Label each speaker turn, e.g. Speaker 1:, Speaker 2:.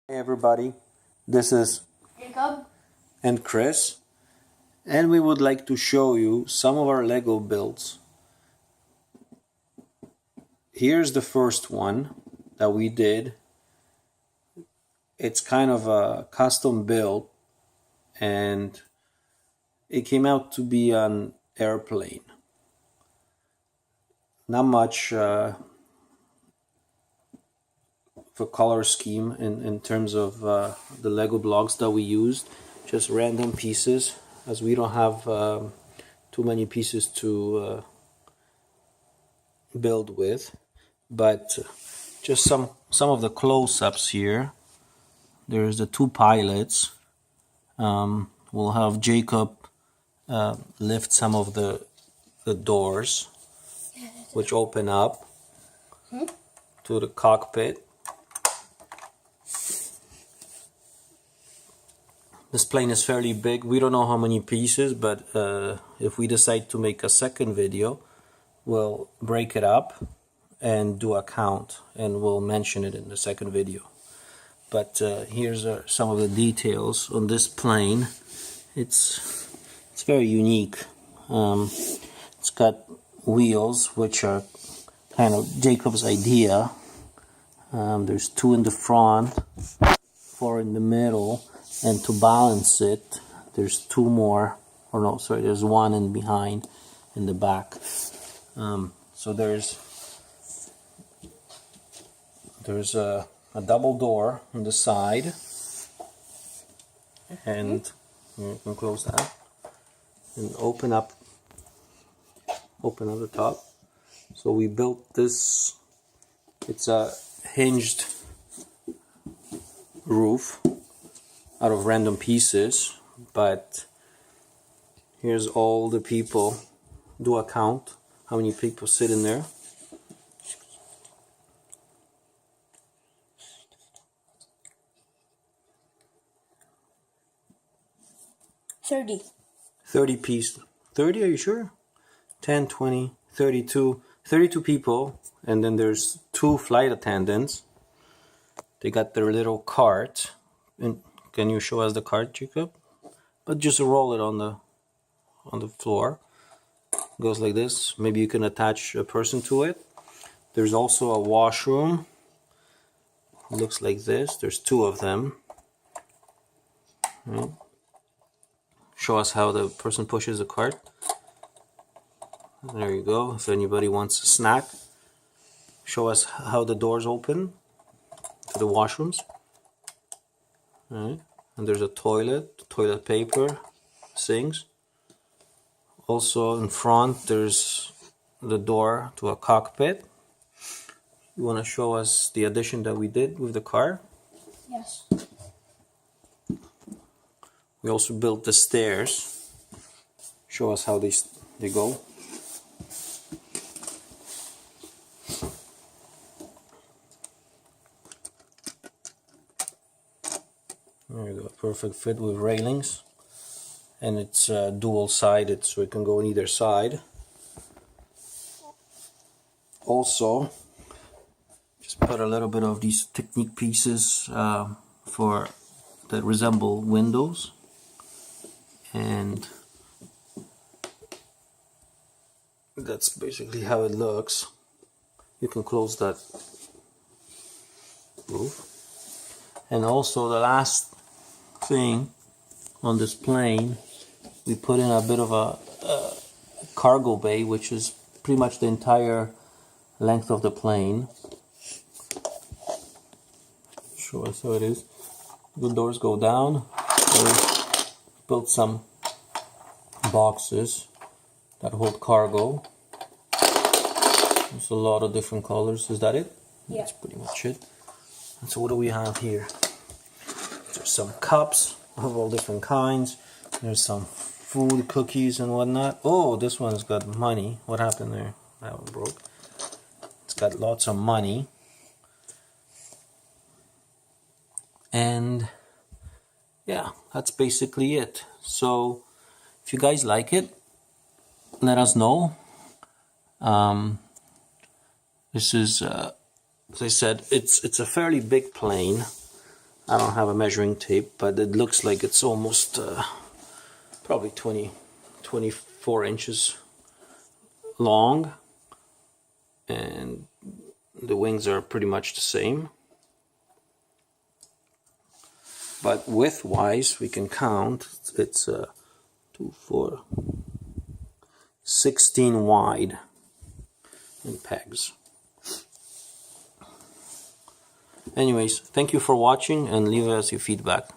Speaker 1: Hey everybody, this is
Speaker 2: Jacob
Speaker 1: and Chris, and we would like to show you some of our Lego builds. Here's the first one that we did. It's kind of a custom build, and it came out to be an airplane. Not much for color scheme in terms of the Lego blocks that we used, just random pieces, as we don't have too many pieces to build with. But just some of the close-ups here. There's the two pilots. We'll have Jacob lift some of the doors, which open up to the cockpit. This plane is fairly big. We don't know how many pieces, but if we decide to make a second video, we'll break it up and do a count, and we'll mention it in the second video. But here's some of the details on this plane. It's very unique. It's got wheels, which are kind of Jacob's idea. There's two in the front, four in the middle, and to balance it, there's two more. Or no, sorry, there's one in behind, in the back. So there's a double door on the side, and you can close that and open up the top. So we built this. It's a hinged roof out of random pieces, but here's all the people. Do a count how many people sit in there. 30 pieces. 30, are you sure? 10, 20, 32 people, and then there's two flight attendants. They got their little cart. And can you show us the cart, Jacob? But just roll it on the floor. It goes like this. Maybe you can attach a person to it. There's also a washroom. It looks like this. There's two of them. Right. Show us how the person pushes the cart. There you go. If anybody wants a snack, show us how the doors open to the washrooms. Right. And there's a toilet paper, sinks. Also in front, there's the door to a cockpit. You want to show us the addition that we did with the car?
Speaker 2: Yes.
Speaker 1: We also built the stairs. Show us how they go. There you go, perfect fit with railings. And it's dual-sided, so it can go on either side. Also, just put a little bit of these Technique pieces for that resemble windows. And that's basically how it looks. You can close that roof. And also the last thing on this plane, we put in a bit of a cargo bay, which is pretty much the entire length of the plane. Show us how it is. The doors go down. Built some boxes that hold cargo. There's a lot of different colors. Is that it?
Speaker 2: Yeah.
Speaker 1: That's pretty much it. And so what do we have here? There's some cups of all different kinds. There's some food, cookies and whatnot. Oh, this one's got money. What happened there? That one broke. It's got lots of money. And yeah, that's basically it. So if you guys like it, let us know. This is, as I said, it's a fairly big plane. I don't have a measuring tape, but it looks like it's almost probably 24 inches long, and the wings are pretty much the same. But width-wise, we can count. It's 2, 4, 16 wide in pegs. Anyways, thank you for watching, and leave us your feedback.